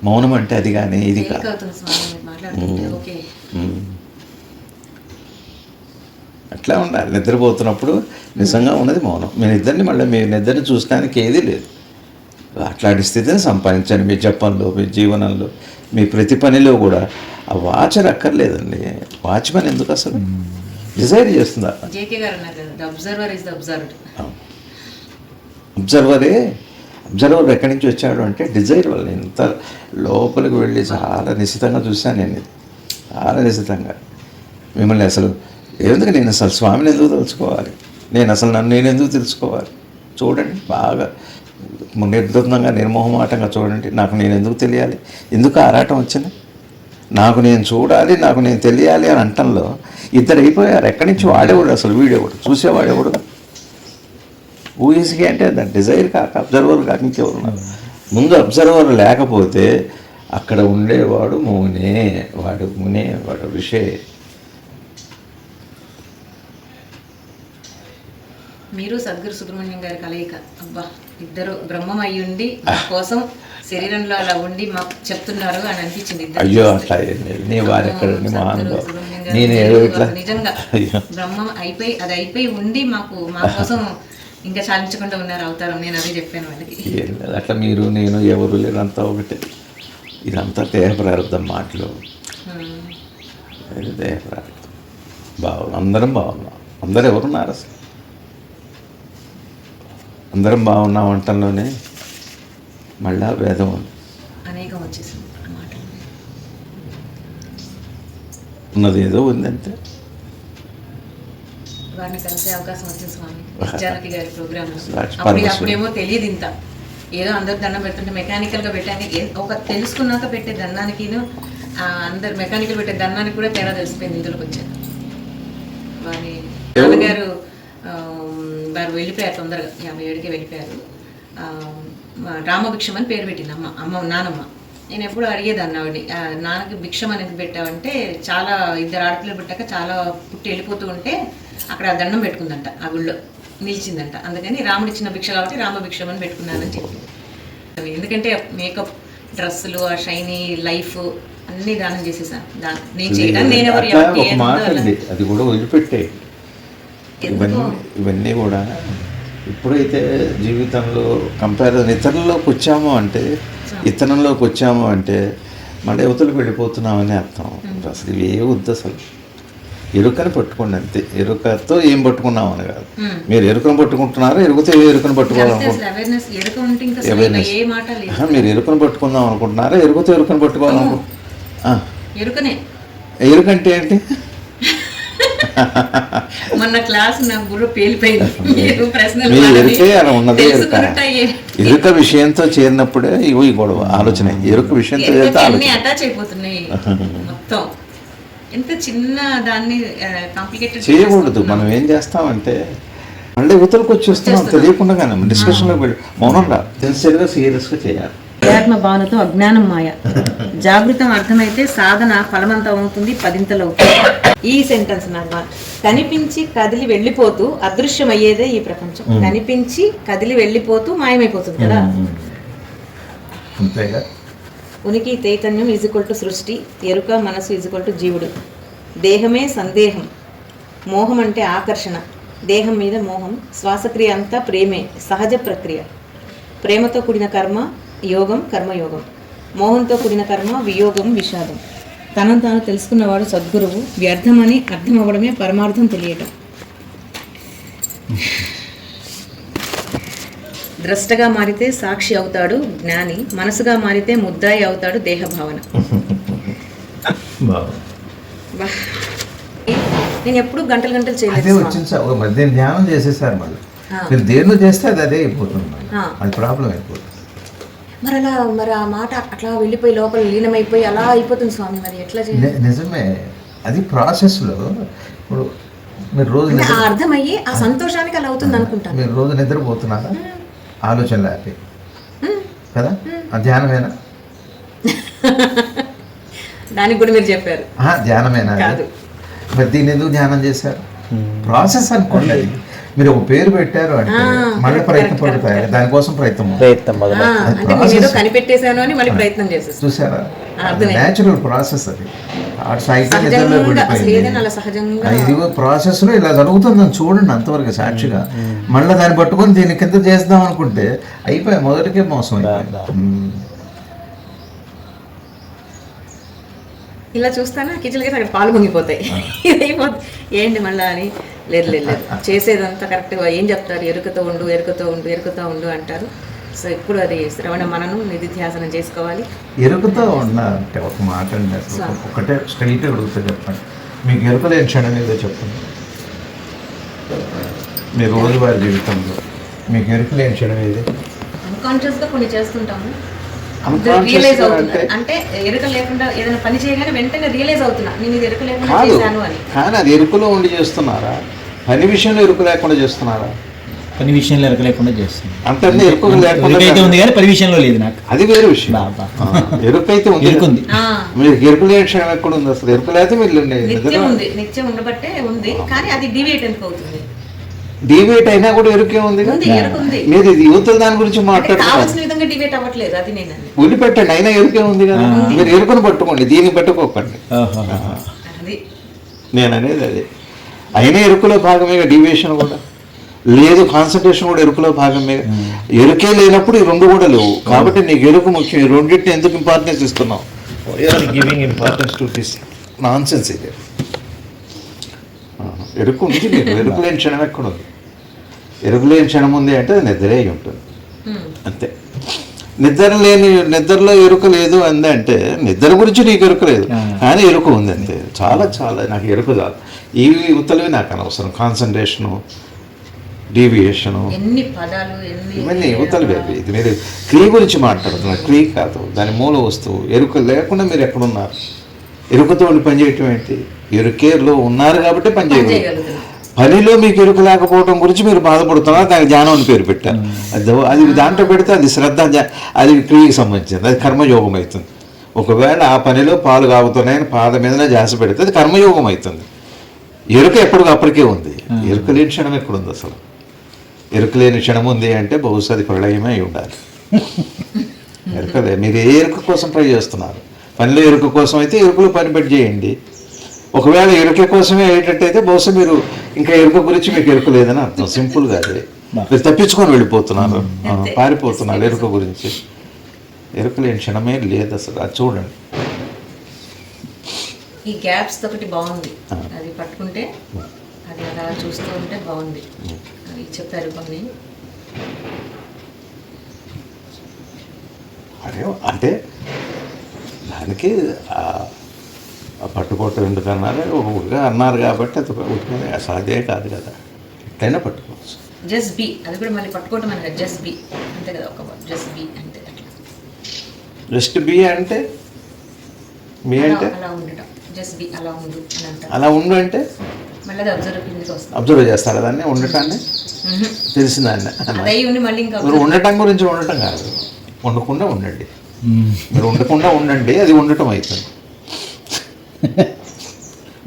మౌనం అంటే అది కానీ ఇది కాదు. అట్లా ఉండాలి. నిద్రపోతున్నప్పుడు నిజంగా ఉన్నది మౌనం. మీ నిద్రని చూడడానికి ఏదీ లేదు. అట్లాంటి స్థితిని సంపాదించండి. మీ జపంలో, మీ జీవనంలో, మీ ప్రతి పనిలో కూడా ఆ వాచర్ అక్కర్లేదండి. వాచ్మెన్ ఎందుకు అసలు డిజైర్ చేస్తుందా? అబ్జర్వర్ ఎక్కడి నుంచి వచ్చాడు అంటే డిజైర్ వల్ల. ఇంత లోపలికి వెళ్ళి చాలా నిశ్చితంగా చూశాను నేను. చాలా నిశ్చితంగా మిమ్మల్ని అసలు నేను అసలు స్వామిని ఎందుకు తెలుసుకోవాలి, నేను ఎందుకు తెలుసుకోవాలి. చూడండి, బాగా నిర్ద్వందంగా నిర్మోహమాటంగా చూడండి. నాకు నేను ఎందుకు తెలియాలి, ఎందుకు ఆరాటం వచ్చింది, నాకు నేను చూడాలి, నాకు నేను తెలియాలి అని అంటంలో ఇద్దరు అయిపోయారు. ఎక్కడి నుంచి వాడేవాడు అసలు, వీడేవాడు, చూసేవాడేవాడు. ఊహిసికి అంటే దాని డిజైర్ కాక, అబ్జర్వర్ కాక ఇంకెవరు ఉన్నారు. ముందు అబ్జర్వర్ లేకపోతే అక్కడ ఉండేవాడు వాడు ఋషే. మీరు సద్గురు సుబ్రహ్మణ్యం గారి కలయిక. అబ్బా, ఇద్దరు బ్రహ్మం అయ్యుండి మా కోసం శరీరంలో అలా ఉండి మాకు చెప్తున్నారు అని అనిపించింది. అయ్యో అట్లా నీ వారు ఎక్కడ మహానుభావుడు. గారు నేను మీరు ఇట్లా అసలు నిజంగా అయ్యో. బ్రహ్మం అయిపోయి ఉండి మా కోసం ఇంకా చాలించకుండా ఉన్నారు అవతారం. నేను అదే చెప్పాను వాళ్ళకి. ఏం లేదు, అట్లా మీరు నేను ఎవరు లేదంతా ఒకటే. ఇదంతా దేహ ప్రారంభం మాటలు. ఇది దేహ ప్రారంభం. బాగున్నాం, అందరం బాగున్నాం. అందరు ఎవరున్నారు అసలు? అందరం బాగున్నాం అంటంలోనే మళ్ళా భేదం ఉంది. అనేకం వచ్చేసింది ఆ మాటలు. ఉన్నది ఏదో ఉంది అంతే. వారిని కలిసే అవకాశం వచ్చింది స్వామి జానకి గారి ప్రోగ్రామ్. సాక్షి పరమేశ్వరుడు. అప్పుడేమో తెలియదు ఇంత. ఏదో అందరు దండం పెడుతుంటే మెకానికల్గా పెట్టాను. ఒక తెలుసుకున్నాక పెట్టే దండానికి అందరు మెకానికల్ పెట్టే దండానికి కూడా తేడా తెలిసిపోయింది. ఇందులోకి వచ్చాను. వారి నాన్నగారు వారు వెళ్ళిపోయారు తొందరగా, 57కే వెళ్ళిపోయారు. రామభిక్షం అని పేరు పెట్టింది నానమ్మ. నేను ఎప్పుడు అడిగేదాన్ని ఆవిడ, నాన్నకి భిక్షం అనేది పెట్టావంటే చాలా ఇద్దరు ఆడపిల్లలు పెట్టాక చాలా పుట్టి వెళ్ళిపోతూ ఉంటే అక్కడ దండం పెట్టుకుందంట, ఆ గుళ్ళో నిలిచిందంట. అందుకని రాముడు ఇచ్చిన భిక్ష కాబట్టి రామభిక్షం అని పెట్టుకున్నానని చెప్పింది. ఎందుకంటే మేకప్, డ్రెస్సులు, ఆ షైనీ లైఫ్ అన్నీ దానం చేసేసాను. నేను చేయడం నేను ఎవరు అట్లా ఒక మాట అండి, అది కూడా వదిలిపెట్టే. ఇవన్నీ కూడా ఇప్పుడైతే జీవితంలో కంపారిజన్ ఇతరులలోకి వచ్చాము అంటే మన యువతలకు వెళ్ళిపోతున్నామని అర్థం. అసలు ఇవే వద్దు అసలు. ఎరుకని పట్టుకోండి అంతే. ఎరుకతో ఏం పట్టుకున్నామని కాదు. మీరు ఎరుకను పట్టుకుంటున్నారా, ఎరుకతో ఎరుకను పట్టుకోవాలనుకుంటున్నారా? మీరు ఎరుకను పట్టుకుందాం అనుకుంటున్నారా, ఎరుకతో ఎరుకను పట్టుకోవాలనుకుంటున్నారా? ఎరుకంటే ఏంటి? మొన్న క్లాస్ నా బుర్ర పేలిపోయింది. ఎరుకే అలా ఉన్నదే. ఎరుక విషయంతో చేరినప్పుడే ఇగో ఈ గొడవ ఆలోచన. ఎరుక విషయంతో అటాచ్ అయిపోతున్నాయి మొత్తం. ఎంత చిన్న దాన్ని కాంప్లికేటెడ్ చేయకూడదు. మనం ఏం చేస్తామంటే మళ్ళీ యువతలకు వచ్చేస్తున్నాం తెలియకుండా. డిస్కషన్లోకి వెళ్ళి మౌనంగా తెలిసేదిగా సీరియస్గా చేయాలి. ఆత్మ భావనతో అజ్ఞానం మాయ, జాగృతం అర్థమైతే సాధన ఫలవంతం అవుతుంది, పదింతలు అవుతుంది. ఈ సెంటెన్స్ నాకు కనిపించి కదిలి వెళ్ళిపోతూ అదృశ్యమయ్యేదే ఈ ప్రపంచం. కనిపించి కదిలి వెళ్ళిపోతూ మాయమైపోతుంది కదా. ఉనికి చైతన్యం ఈజ్ఈక్వల్ టు సృష్టి, ఎరుక మనసు ఈజ్ఈక్వల్ టు జీవుడు. దేహమే సందేహం, మోహం అంటే ఆకర్షణ, దేహం మీద మోహం. శ్వాసక్రియ అంతా ప్రేమే, సహజ ప్రక్రియ. ప్రేమతో కూడిన కర్మ యోగం, కర్మయోగం. మోహంతో కూడిన కర్మ వియోగం, విషాదం. తనను తాను తెలుసుకున్నవాడు సద్గురువు. వ్యర్థమని అర్థం అవ్వడమే పరమార్థం తెలియటం. ద్రష్టగా మారితే సాక్షి అవుతాడు జ్ఞాని, మనసుగా మారితే ముద్దాయి అవుతాడు దేహ భావన. నేను ఎప్పుడు గంటలు చేయలేదు. ధ్యానం చేసేసారు మళ్ళీ. మీరు దేనిలో చేస్తే అదే అయిపోతుంది, అది ప్రాబ్లం అయిపోతుంది. మరి ఆ మాట అట్లా వెళ్ళిపోయి లోపల లీనమైపోయి అలా అయిపోతుంది స్వామి. మరి ఎట్లా చేయాలి? నిజమే, అది ప్రాసెస్లో. ఇప్పుడు మీరు రోజు అర్థమయ్యి ఆ సంతోషానికి అలా అవుతుంది అనుకుంటాను. మీరు రోజు నిద్రపోతున్నారా ఆలోచనలు ఆపి కదా, ఆ ధ్యానమేనా? దానికి కూడా మీరు చెప్పారు ధ్యానమేనా? కాదు. మరి దీన్ని ఎందుకు ధ్యానం చేశారు? ప్రాసెస్ అనుకోండి. మీరు ఒక పేరు పెట్టారు అంటే మళ్ళీ ప్రయత్నం పడతాయి, దానికోసం ప్రయత్నం కనిపెట్టేశాను అని మళ్ళీ ప్రయత్నం చేసేది. చూసారా, న్యాచురల్ ప్రాసెస్ అది. ఇది ప్రాసెస్ లో ఇలా జరుగుతుందని చూడండి అంతవరకు సాక్షిగా. మళ్ళీ దాన్ని పట్టుకొని దీని కింద చేద్దాం అనుకుంటే అయిపోయి మొదటికే మోసం అయిపోయింది. ఇలా చూస్తానా కిచెన్కి అక్కడ పాలు పొంగిపోతాయి. ఇది అయిపోతుంది ఏంటి మళ్ళీ అని. లేదు చేసేదంతా కరెక్ట్గా ఏం చెప్తారు, ఎరుకతో ఉండు అంటారు. సో ఇప్పుడు అది శ్రవణ మననం నిధిధ్యాసనం చేసుకోవాలి. ఎరుకతో ఉండాలంటే ఒక మాట అండి, అసలు ఒకటే స్ట్రైట్ అడుగుతా చెప్పండి. మీకు ఎరుకలేని క్షణం ఏదో చెప్పండి. మీ రోజువారి జీవితంలో మీకు ఎరుకలేని క్షణం ఏది? అన్కాన్షియస్గా కొన్ని చేస్తుంటాము, రియలైజ్ అవుతుంది. అంటే ఎరుక లేకుండా ఏదైనా పని చేయగానే వెంటనే రియలైజ్ అవుతున్నా నేను ఇది ఎరుక లేకుండా చేశాను అని. కానీ అది ఎరుకలో ఉండి చేస్తున్నారా, పని విషయంలో ఎరుక లేకుండా చేస్తున్నారా? పని విషయంలో ఎరుక లేకుండా చేస్తున్నాను. అంటే ఎరుక లేకుండా ఉంది కానీ పని విషయంలో లేదు. నాకు అది వేరే విషయం. ఎరుకైతే ఉంది. మీరు ఎరుక లేని క్షణం ఎక్కడ ఉంది అసలు? ఎరుక లేకపోతే మీరు నిత్యం ఉండబట్టే ఉంది, కానీ అది డివియేట్ ఎందుకు అవుతుంది? డివేట్ అయినా కూడా ఎరుకే ఉంది. మీరు ఇది యువతల దాని గురించి మాట్లాడుతున్నారు. వదిలిపెట్టండి, అయినా ఎరుకే ఉంది కదా. మీరు ఎరుకను పట్టుకోండి, దీన్ని పట్టుకోకండి. నేను అనేది అదే. అయినా ఎరుకలో భాగమే డీవియేషన్ కూడా లేదు, కాన్సన్ట్రేషన్ కూడా ఎరుకలో భాగమే. ఎరుకే లేనప్పుడు ఈ రెండు కూడా లేవు. కాబట్టి నీకు ఎరుకు ముఖ్యం. ఈ రెండింటిని ఎందుకు ఇంపార్టెన్స్ ఇస్తున్నావు? Giving importance to this non sense ఇది. ఎరుకు ఉంది, నీకు ఎరుకు లేని క్షణం ఎక్కడ ఉంది? ఎరుకు లేని క్షణం ఉంది అంటే అది నిద్రే అయి ఉంటుంది అంతే. నిద్రలో ఎరుక లేదు అందంటే నిద్ర గురించి నీకు ఎరుక లేదు, కానీ ఎరుక ఉంది అంతే. చాలా చాలా నాకు ఎరుక చాలు. ఇవి ఉత్తలవి నాకు అనవసరం. కాన్సన్ట్రేషను, డీవియేషను, ఇవన్నీ యువతలు. ఇది మీరు క్రియ గురించి మాట్లాడుతున్నారు, క్రియ కాదు దాని మూల వస్తువు. ఎరుక లేకుండా మీరు ఎక్కడున్నారు? ఎరుకతో పనిచేయటం ఏంటి? ఎరుకేలో ఉన్నారు కాబట్టి పనిచేయగలరు. పనిలో మీకు ఎరుక లేకపోవడం గురించి మీరు బాధపడుతున్నారు, దానికి ధ్యానం అని పేరు పెట్టారు. అది దాంట్లో పెడితే అది శ్రద్ధ, అది క్రియకి సంబంధించింది, అది కర్మయోగం అవుతుంది. ఒకవేళ ఆ పనిలో పాలు కాగుతున్నాయని పాద మీదనే ధ్యాస పెడితే అది కర్మయోగం అవుతుంది. ఎరుక అప్పటికే ఉంది. ఎరుక లేని క్షణం ఎక్కడుంది అసలు? ఎరుక లేని క్షణం ఉంది అంటే బహుశా అది ప్రళయమే అయి ఉండాలి. ఎరుకలే. మీరు ఏ ఎరుక కోసం ట్రై చేస్తున్నారు? పనిలో ఎరుక కోసం అయితే ఎరుకలో పని పెట్టి చేయండి. ఒకవేళ ఎరుక కోసమే అయ్యేటట్టయితే బహుశా మీరు ఇంకా ఎరుక గురించి మీకు ఎరుక లేదని అర్థం. సింపుల్గా అదే. మీరు తప్పించుకొని వెళ్ళిపోతున్నారు, పారిపోతున్నారు ఎరుక గురించి. ఎరుక లేని క్షణమే లేదు అసలు. అది చూడండి. ఈ గ్యాప్స్ ఒకటి బాగుంది, అది పట్టుకుంటే అది అలా చూస్తూ ఉంటే బాగుంది. అది చెప్పారు కొన్ని. అరే అంటే దానికి పట్టుకోవటం ఎందుకన్నారు? ఊరిగా అన్నారు కాబట్టి అది అసాధ్యే కాదు కదా, ఎట్లయినా పట్టుకోవచ్చు. జస్ట్ బి, అది కూడా మళ్ళీ పట్టుకోవటం అని కదా, జస్ట్ బి అంతే కదా. ఒక జస్ట్ బి అంటే జస్ట్ బి అంటే మీ అంటే అలా ఉండటం. జస్ట్ బి, అలా ఉండు అని అంటారు. అలా ఉండు అంటే మళ్ళీ అది అబ్జర్వ్ చేస్తారా దాన్ని? ఉండటాన్ని తెలిసిందాన్ని మీరు ఉండటం గురించి ఉండటం కాదు, ఉండకుండా ఉండండి. మీరు ఉండకుండా ఉండండి, అది ఉండటం అవుతుంది.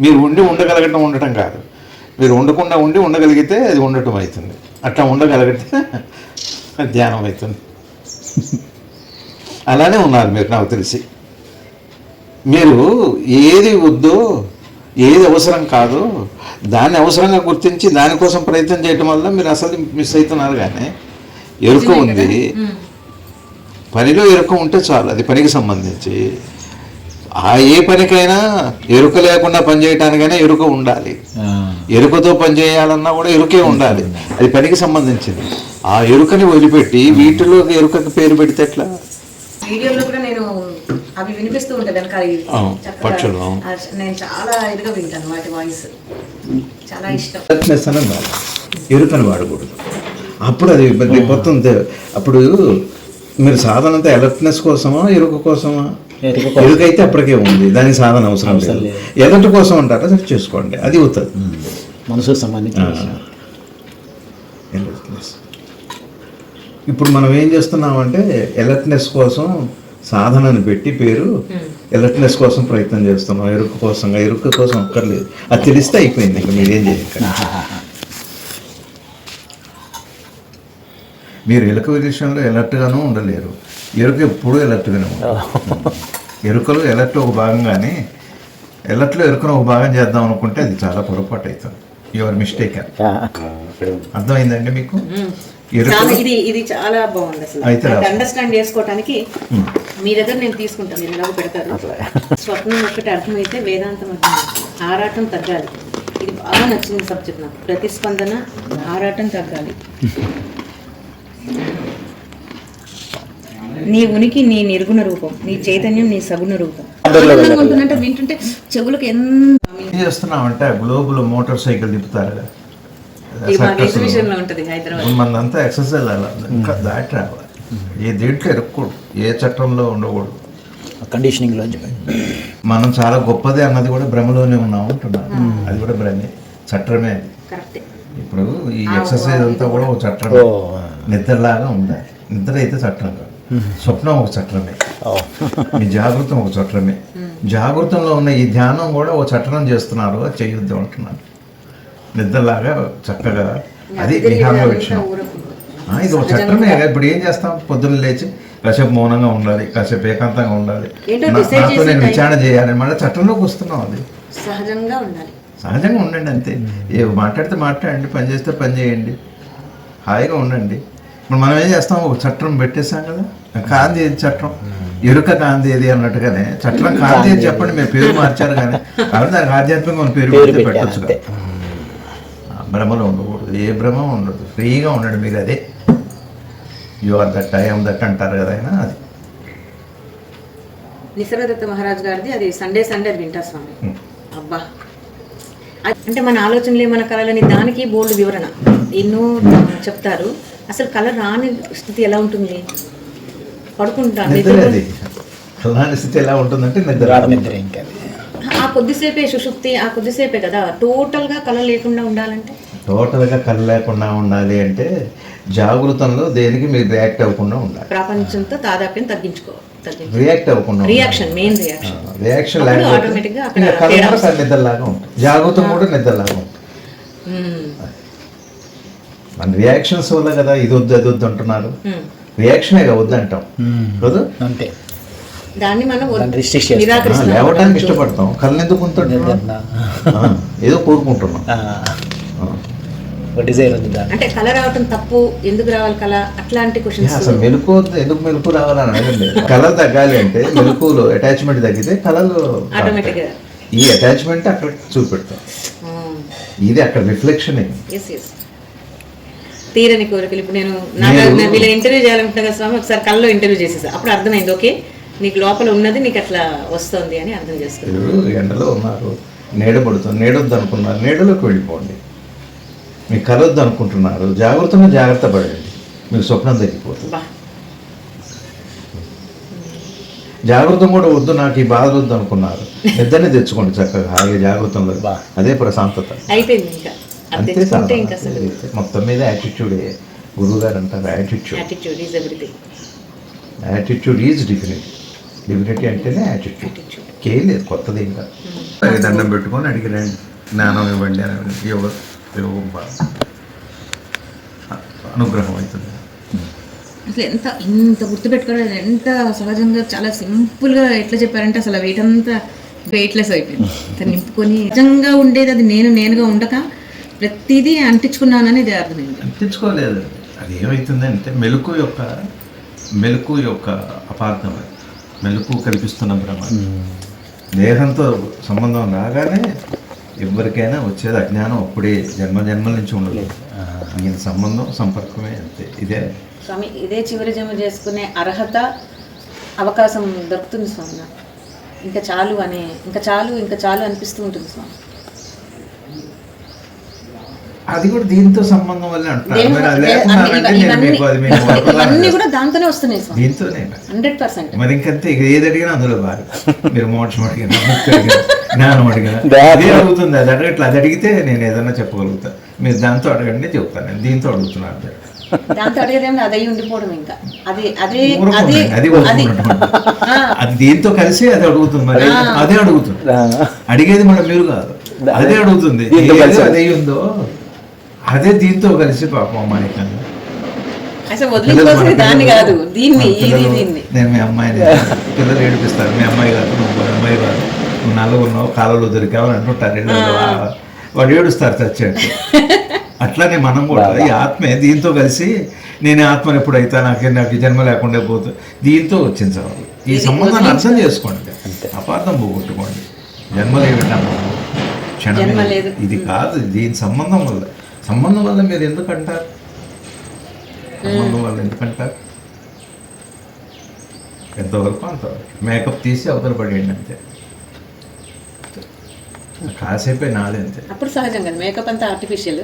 మీరు ఉండగలగటం ఉండటం కాదు. మీరు ఉండకుండా ఉండగలిగితే అది ఉండటం అవుతుంది. అట్లా ఉండగలిగితే ధ్యానం అవుతుంది. అలానే ఉన్నారు మీరు నాకు తెలిసి. మీరు ఏది వద్దో, ఏది అవసరం కాదో దాన్ని అవసరంగా గుర్తించి దానికోసం ప్రయత్నం చేయటం వల్ల మీరు అసలు మిస్ అవుతున్నారు. కానీ ఎరుక ఉంది, పనిలో ఎరుక ఉంటే చాలు. అది పనికి సంబంధించి ఏ పనికైనా ఎరుక లేకుండా పనిచేయటానికైనా ఎరుక ఉండాలి. ఎరుకతో పనిచేయాలన్నా కూడా ఎరుకే ఉండాలి. అది పనికి సంబంధించింది. ఆ ఎరుకని వదిలిపెట్టి వీటిలో ఎరుకకి పేరు పెడితే ఎట్లా? వీడియోలో కూడా నేను అవి వినిపిస్తూ ఉంటాను పక్షులు. నేను చాలా ఇదిగా వింటాను వాటి వాయిస్, చాలా ఇష్టం. ఎరుకని వాడకూడదు. అప్పుడు అది మొత్తం. అప్పుడు మీరు సాధన అంతా అలర్ట్నెస్ కోసమా, ఎరుక కోసమా? ఎరుకైతే అప్పటికే ఉంది, దానికి సాధన అవసరం లేదు. ఎదటి కోసం అంటారా సెట్ చేసుకోండి, అది అవుతుంది. మనసుకు సంబంధించిన అలర్ట్నెస్. ఇప్పుడు మనం ఏం చేస్తున్నామంటే అలర్ట్నెస్ కోసం సాధనని పెట్టి పేరు అలర్ట్నెస్ కోసం ప్రయత్నం చేస్తున్నాం. ఎరుక కోసం అక్కర్లేదు. అది తెలిస్తే అయిపోయింది, ఇంకా మీరేం చేయకండి. మీరు ఎలుక విషయంలో ఎలర్ట్గానూ ఉండలేరు. ఎరుక ఎప్పుడూ ఎలర్ట్గానే ఉంటుంది. ఎరుకలో ఎలర్ట్ ఒక భాగం, కానీ ఎలర్ట్లో ఎరుకను ఒక భాగం చేద్దాం అనుకుంటే అది చాలా పొరపాటు అవుతుంది. Your mistake. అర్థమైందండి మీకు? ఇది చాలా బాగుంది అసలు. అండర్స్టాండ్ చేసుకోవటానికి మీ దగ్గర నేను తీసుకుంటాను, మీరు ఎలాగో పెడతారు. స్వప్నం ఒక్కటి అర్థమైతే వేదాంతం అర్థమైంది. ఆరాటం తగ్గాలి. ఇది బాగా నచ్చింది సబ్జెక్ట్ నాకు. ప్రతిస్పందన, ఆరాటం తగ్గాలి. నీ ఉనికి నీ నిర్గుణ రూపం, నీ చైతన్యం నీ సగుణ రూపం. ఉంటుందంటే వింటుంటే చెవులకు ఎంత చేస్తున్నామంటే గ్లోబల్ మోటార్ సైకిల్ తిప్పుతారు, మనదంతా ఎక్సర్సైజ్ అలా ఇంకా దాటి రావాలి. ఏ దేంట్లో ఎరక్కూడదు, ఏ చట్టంలో ఉండకూడదు, కండిషనింగ్లో. మనం చాలా గొప్పదే అన్నది కూడా భ్రమలోనే ఉన్నాం అంటున్నాం. అది కూడా భ్రమే, చట్టమే. ఇప్పుడు ఈ ఎక్సర్సైజ్ అంతా కూడా ఒక చట్టం, నిద్రలాగా ఉండాలి. నిద్ర అయితే చట్టం కాదు, స్వప్నం ఒక చట్టమే, ఈ జాగృతం ఒక చట్టమే. జాగృతంలో ఉన్న ఈ ధ్యానం కూడా ఒక చట్టం చేస్తున్నారు, అది చేయొద్దు అంటున్నారు. నిద్రలాగా చక్కగా అది విహారంగా విషయం. ఇది ఒక చట్టమే. ఇప్పుడు ఏం చేస్తాం? పొద్దున్న లేచి కాసేపు మౌనంగా ఉండాలి, కాసేపు ఏకాంతంగా ఉండాలి, నాతో నేను విచారణ చేయాలి, మళ్ళీ చట్టంలోకి వస్తున్నాం. అది సహజంగా ఉండాలి. సహజంగా ఉండండి అంతే. ఏ మాట్లాడితే మాట్లాడండి, పని చేస్తే పని చేయండి, హాయిగా ఉండండి. ఇప్పుడు మనం ఏం చేస్తాం, ఒక చట్టం పెట్టేస్తాం కదా, కాంతి ఏది చట్టం, ఎరుక కాంతి ఏది అన్నట్టుగానే చట్టం కాంతి అని చెప్పండి, మీరు పేరు మార్చారు కానీ కాబట్టి దానికి ఆధ్యాత్మికంగా మన పేరు పెడితే పెట్టచ్చు కదా. భ్రమలో ఉండకూడదు, ఏ భ్రమ ఉండదు, ఫ్రీగా ఉండండి మీరు. అదే you are that, I am that అంటారు కదా ఆయన, అది. నిసర్గదత్త మహారాజ్ గారిది అది సండే అది వింటా స్వామి. అబ్బా, అంటే మన ఆలోచనలే మన కళలని, దానికి బోల్డ్ వివరణ ఎన్నో చెప్తారు. అసలు కళ రాని స్థితి ఎలా ఉంటుంది? పడుకుంటాను అది అలాంటి స్థితి ఎలా ఉంటుందంటే నిద్ర ఇంకా ఆ కొద్దిసేపే సుషుప్తి, ఆ కొద్దిసేపే కదా. టోటల్గా కళ లేకుండా ఉండాలంటే, టోటల్గా కళ లేకుండా ఉండాలి అంటే జాగృతంలో దేనికి మీరు రియాక్ట్ అవ్వకుండా ఉండాలి. ప్రపంచంతో తాదాప్యం తగ్గించుకోవాలి. రియాక్ట్ అవ్వకుండా, మెయిన్ రియాక్షన్ లేకపోతే నిద్రలాగా ఉంటుంది, జాగృతం కూడా నిద్రలాగా ఉంటుంది. మన రియాక్షన్స్ వల్ల కదా ఇది వద్దు అది వద్దు అంటున్నారు. రియాక్షనే వద్దు అంటాం కదా, అంతే. దాన్ని మనం లేవటానికి ఇష్టపడతాం, కళ్ళు ఎందుకు ఉంటుంటున్నాం, ఏదో కోరుకుంటున్నాం. అంటే కళ రావటం తప్పు, ఎందుకు రావాలి కళ, అట్లాంటి క్వశ్చన్స్. అసలు మెలకు ఎందుకు మెలకు రావాలని అడగండి. కళలు తగ్గాలి అంటే మెలకులో అటాచ్మెంట్ తగ్గితే కళలు ఆటోమేటిక్ గా ఈ అటాచ్మెంట్ అక్కడ చూపెడతాం, ఇది అక్కడ రిఫ్లెక్షన్. తీరని కోరికలు. ఇప్పుడు నేను వీళ్ళ ఇంటర్వ్యూ చేయాలనుకుంటున్నా కదా స్వామి, ఒకసారి కళ్ళలో ఇంటర్వ్యూ చేసేసా, అప్పుడు అర్థమైంది, ఓకే నీకు లోపల ఉన్నది నీకు అట్లా వస్తుంది అని అర్థం చేసుకున్నాను. ఎండలో ఉన్నారు, నీడ పడుతుంది, నీడొద్దు అనుకున్నారు, నీడలోకి వెళ్ళిపోండి. మీకు కలొద్దు అనుకుంటున్నారు, జాగ్రత్త పడండి, మీకు స్వప్నం తగ్గిపోతుంది. జాగ్రత్త కూడా వద్దు, నాకు ఈ బాధ వద్దు అనుకున్నారు, నిద్రనే తెచ్చుకోండి చక్కగా హాయిగా జాగ్రత్తలో. అదే ప్రశాంతత. అయిపోయింది ఇంకా అంతే. మొత్తం మీద యాటిట్యూడే. గురువు గారు అంటారు యాటిట్యూడ్ ఈజ్ డిఫినిటీ. డిఫినిటీ అంటేనే యాటిట్యూడ్, కేం లేదు కొత్తది. ఇంకా దండం పెట్టుకొని అడిగిరండి, జ్ఞానం ఇవ్వండి అని అనుగ్రహం అవుతుంది. అసలు ఇంత గుర్తుపెట్టుకోవడం ఎంత సహజంగా, చాలా సింపుల్గా ఎట్లా చెప్పారంటే అసలు వెయిట్ అంతా వెయిట్లెస్ అయిపోయింది. నింపుకొని నిజంగా ఉండేది అది నేనుగా ఉండక ప్రతిదీ అంటించుకున్నానని ఇది అర్థమైంది. అంటించుకోలేదు, అది ఏమవుతుందంటే మెలకు యొక్క అపార్థం, మెలకు కల్పిస్తున్న భ్రమ. దేహంతో సంబంధం రాగానే ఎవరికైనా వచ్చేది అజ్ఞానం, అప్పుడే జన్మల నుంచి ఉండదు. ఈయన సంపర్కమే అంతే. ఇదే స్వామి, ఇదే చివరి జన్మ చేసుకునే అర్హత, అవకాశం దొరుకుతుంది స్వామి. ఇంకా చాలు అనిపిస్తూ ఉంటుంది స్వామి. అది కూడా దీంతో సంబంధం వల్ల అంటున్నారు. కూడా దాంతోనే వస్తున్నాయి, దీంతోనే 100%. మరి ఇంకంతే, ఏది అడిగినా అందులో బాగా. మీరు మోక్షం అడిగినా, జ్ఞానం అడిగినా అదే అడుగుతుంది. అది అడగట్లా, అది అడిగితే నేను ఏదైనా చెప్పగలుగుతా. మీరు దాంతో అడగండి చెప్తాను, నేను దీంతో అడుగుతున్నాను. దాంతో అడిగేదేమో అది అయ్యి ఉండిపోవడం. ఇంకా అది దీంతో కలిసి అది అడుగుతుంది, మరి అదే అడుగుతుంది. అడిగేది మనం మీరు కాదు, అదే అడుగుతుంది. అదే ఉందో అదే దీంతో కలిసి పాపం అమాయకంగా. నేను మీ అమ్మాయిని, పిల్లలు ఏడిపిస్తారు, మీ అమ్మాయి కాదు నువ్వు నలుగురున్నావు, కాలంలో దొరికావు అని అంటుంటారు. వాడు ఏడుస్తారు చచ్చాడు. అట్లానే మనం కూడా ఈ ఆత్మే దీంతో కలిసి, నేను ఆత్మను ఎప్పుడైతే నాకు జన్మ లేకుండా పోతుంది, దీంతో వచ్చించాలి. ఈ సంబంధాన్ని అర్థం చేసుకోండి, అపార్థం పోగొట్టుకోండి. జన్మలు ఏమిటమ్మా, క్షణం ఇది కాదు. దీని సంబంధం వల్ల మీరు ఎందుకంటారు? ఎంతవరకు అంతవరకు మేకప్ తీసి అవతల పడేయండి అంతే. కాసేపే నాదే అంతే. అప్పుడు సహజంగా మేకప్ అంతా ఆర్టిఫిషియల్.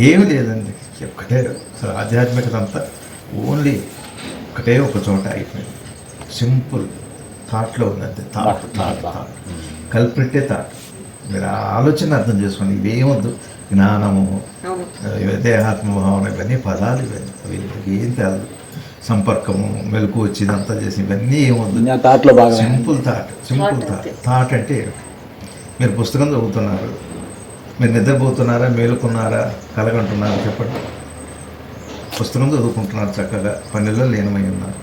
ఏమి లేదండి, ఒక్కటే ఆధ్యాత్మికత అంతా ఓన్లీ ఒకటే ఒక చోట అయిపోయింది. సింపుల్ థాట్లో ఉంది అంతే. థాట్ కల్పిట్టే థాట్. మీరు ఆ ఆలోచన అర్థం చేసుకోండి. ఇవేమొద్దు, జ్ఞానము, దేహాత్మభావన, ఇవన్నీ పదాలు, ఇవన్నీ ఏం తేదు. సంపర్కము, మెలకు వచ్చి ఇదంతా చేసి ఇవన్నీ ఏమొద్దు. సింపుల్ థాట్ అంటే మీరు పుస్తకం చదువుతున్నారు, మీరు నిద్రపోతున్నారా, మేలుకున్నారా, కలగంటున్నారా చెప్పండి. పుస్తకం చదువుకుంటున్నారు, చక్కగా పనుల్లో లీనమై ఉన్నారు.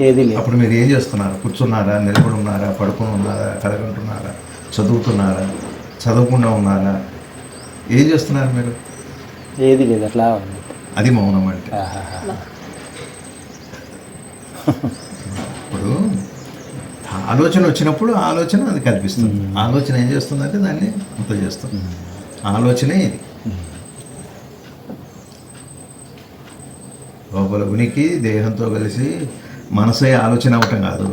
ఏది లేదు. అప్పుడు మీరు ఏం చేస్తున్నారు? కూర్చున్నారా, నిలబడి ఉన్నారా, పడుకుని ఉన్నారా, కలగంటున్నారా, చదువుతున్నారా, చదవకుండా ఉన్నారా, ఏం చేస్తున్నారు మీరు? ఏది లేదు, అట్లా ఉంది. అది మౌనం అంటే. ఇప్పుడు ఆలోచన వచ్చినప్పుడు ఆలోచన అది కల్పిస్తుంది. ఆలోచన ఏం చేస్తుందంటే దాన్ని అంత చేస్తుంది. ఆలోచనే ఇది. లోపల ఉనికి దేహంతో కలిసి మనసే ఆలోచన అవటం కాదు.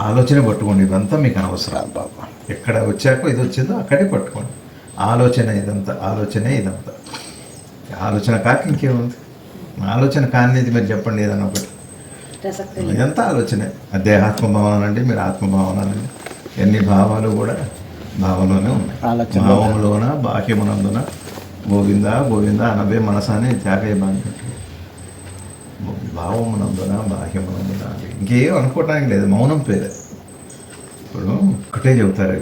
ఆలోచన పట్టుకోండి, ఇదంతా మీకు అనవసరం. ఎక్కడ వచ్చాక ఇది వచ్చిందో అక్కడే పట్టుకోండి. ఆలోచన ఇదంతా, ఆలోచనే ఇదంతా. ఆలోచన కాక ఇంకేముంది? ఆలోచన కానిది మీరు చెప్పండి ఏదన్నా ఒకటి. ఇదంతా ఆలోచనే. దేహాత్మ భావన అండి, మీరు ఆత్మభావన అండి. ఎన్ని భావాలు కూడా భావంలోనే ఉన్నాయి. భావంలోన బాహ్యమునందున గోవింద గోవింద అనవే మనసానే త్యాగయ్య బాగా భావమునందున బాహ్యమునందున ఇంకేం అనుకోవటానికి లేదు. మౌనం పేరే. ఇప్పుడు ఒకటే చెబుతారు,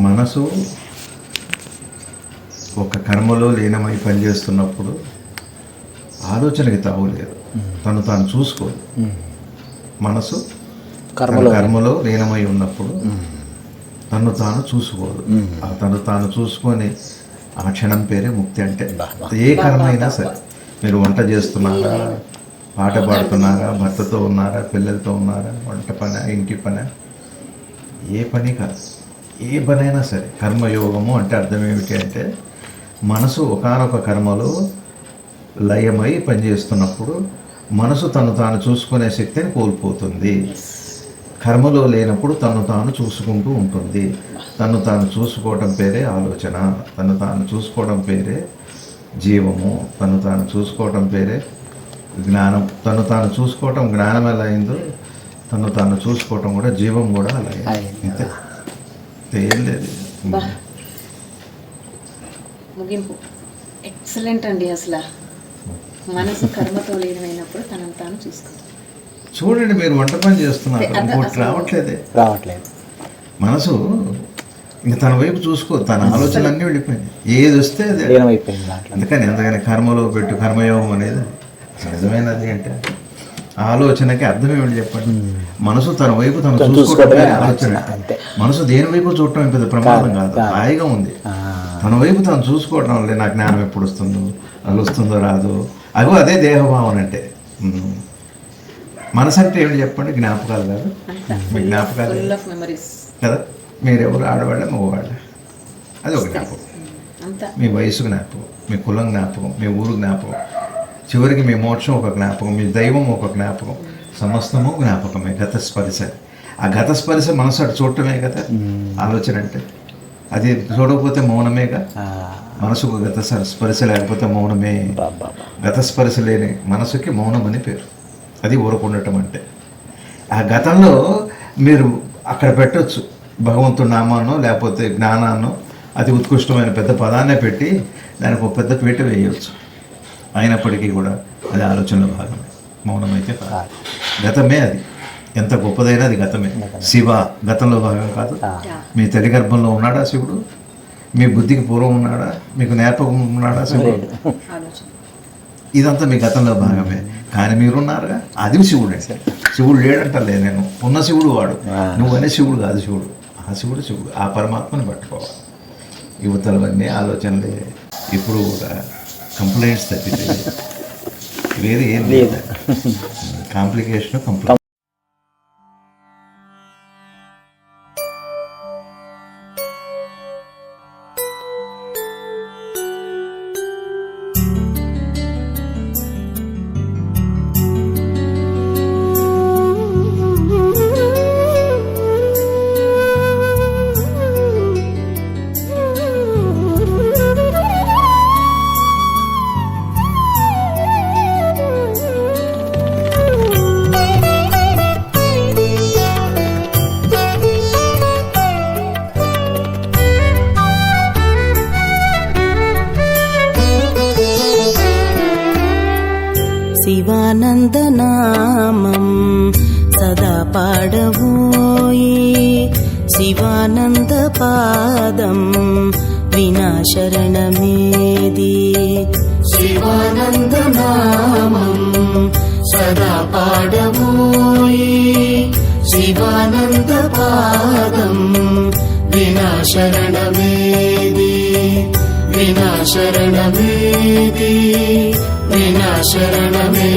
మనసు ఒక కర్మలో లీనమై పనిచేస్తున్నప్పుడు ఆలోచనకి తావులేదు, తను తాను చూసుకోదు. మనసు కర్మలో లీనమై ఉన్నప్పుడు తను తాను చూసుకోదు. ఆ తను తాను చూసుకొని ఆ క్షణం పేరే ముక్తి. అంటే ఏ కర్మ అయినా సరే, మీరు వంట చేస్తున్నారా, పాట పాడుతున్నారా, భర్తతో ఉన్నారా, పిల్లలతో ఉన్నారా, వంట పని, ఇంటి పని, ఏ పని కాదు, ఏ పని అయినా సరే కర్మయోగము అంటే అర్థం ఏమిటి అంటే మనసు ఒకానొక కర్మలో లయమై పనిచేస్తున్నప్పుడు మనసు తను తాను చూసుకునే శక్తిని కోల్పోతుంది. కర్మలో లేనప్పుడు తను తాను చూసుకుంటూ ఉంటుంది. తను తాను చూసుకోవడం పేరే ఆలోచన. తను తాను చూసుకోవడం పేరే జీవము. తను తాను చూసుకోవడం పేరే జ్ఞానం. తను తాను చూసుకోవటం జ్ఞానం ఎలా అయిందో తను తాను చూసుకోవటం కూడా జీవం కూడా అలా అంతే. ఏం లేదు. ముగింపు ఎక్సలెంట్ అండి. అసలు మనసు కర్మతో లీనమైనప్పుడు తనను తాను చూసుకుంటాం. చూడండి, మీరు వంట పని చేస్తున్నారు, ఇంకోటి రావట్లేదు. మనసు ఇంక తన వైపు చూసుకో, తన ఆలోచనలు అన్నీ వెళ్ళిపోయింది. ఏది వస్తే అదే అందుకని కర్మలో పెట్టు, కర్మయోగం అనేది నిజమైనది. అంటే ఆలోచనకి అర్థం ఏమిటి చెప్పండి? మనసు తన వైపు తను చూసుకోవడమే ఆలోచన. మనసు దేని వైపు చూడటం పెద్ద ప్రమాదం కాదు, హాయిగా ఉంది. తన వైపు తను చూసుకోవడం వల్లే నాకు జ్ఞానం ఎప్పుడు వస్తుందో, అది వస్తుందో రాదో, అగో అదే దేహభావన అంటే. మనసు అంటే ఏమిటి చెప్పండి? జ్ఞాపకాలు కాదు, మీ జ్ఞాపకాలు కదా. మీరెవరు, ఆడవాళ్ళ మగవాళ్ళ, అది ఒక జ్ఞాపకం. మీ వయసు జ్ఞాపకం, మీ కులం జ్ఞాపకం, మీ ఊరు జ్ఞాపకం, చివరికి మీ మోక్షం ఒక జ్ఞాపకం, మీ దైవం ఒక జ్ఞాపకం. సమస్తము జ్ఞాపకమే, గతస్పర్శ. ఆ గతస్పర్శ మనసు అటు చూడటమే కదా ఆలోచన అంటే. అది చూడకపోతే మౌనమేగా. మనసుకు గత స్పర్శ లేకపోతే మౌనమే. గతస్పర్శ లేని మనసుకి మౌనం అని పేరు. అది ఊరకుండటం అంటే. ఆ గతంలో మీరు అక్కడ పెట్టవచ్చు భగవంతుడి నామాన్నో లేకపోతే జ్ఞానాన్నో, అతి ఉత్కృష్టమైన పెద్ద పదాన్నే పెట్టి దానికి ఒక పెద్ద పీట వేయవచ్చు. అయినప్పటికీ కూడా అది ఆలోచనలో భాగమే, మౌనం అయితే కాదు. గతమే అది, ఎంత గొప్పదైనా అది గతమే. శివ గతంలో భాగం కాదు. మీ తల్లి గర్భంలో ఉన్నాడా శివుడు? మీ బుద్ధికి పూర్వం ఉన్నాడా? మీకు నేర్పకం ఉన్నాడా శివుడు? ఇదంతా మీ గతంలో భాగమే. కానీ మీరున్నారుగా, అది శివుడే. శివుడు లేడంటలే నేను, ఉన్న శివుడు వాడు. నువ్వనే శివుడు కాదు శివుడు. ఆ శివుడు శివుడు, ఆ పరమాత్మని పట్టుకోవాలి. యువతలవన్నీ ఆలోచనలే. ఇప్పుడు కూడా కంప్లైంట్స్ తప్పితే వేరే ఏం లేదు. Complication complaint. శివానందనామం సదా పాడవోయి, శివానంద పాదం వినా శరణమేది. శివానందనామం సదా పాడవోయి శివానంద పాదం వినాశరణమేది వినాశరణమేది వినాశరణమేది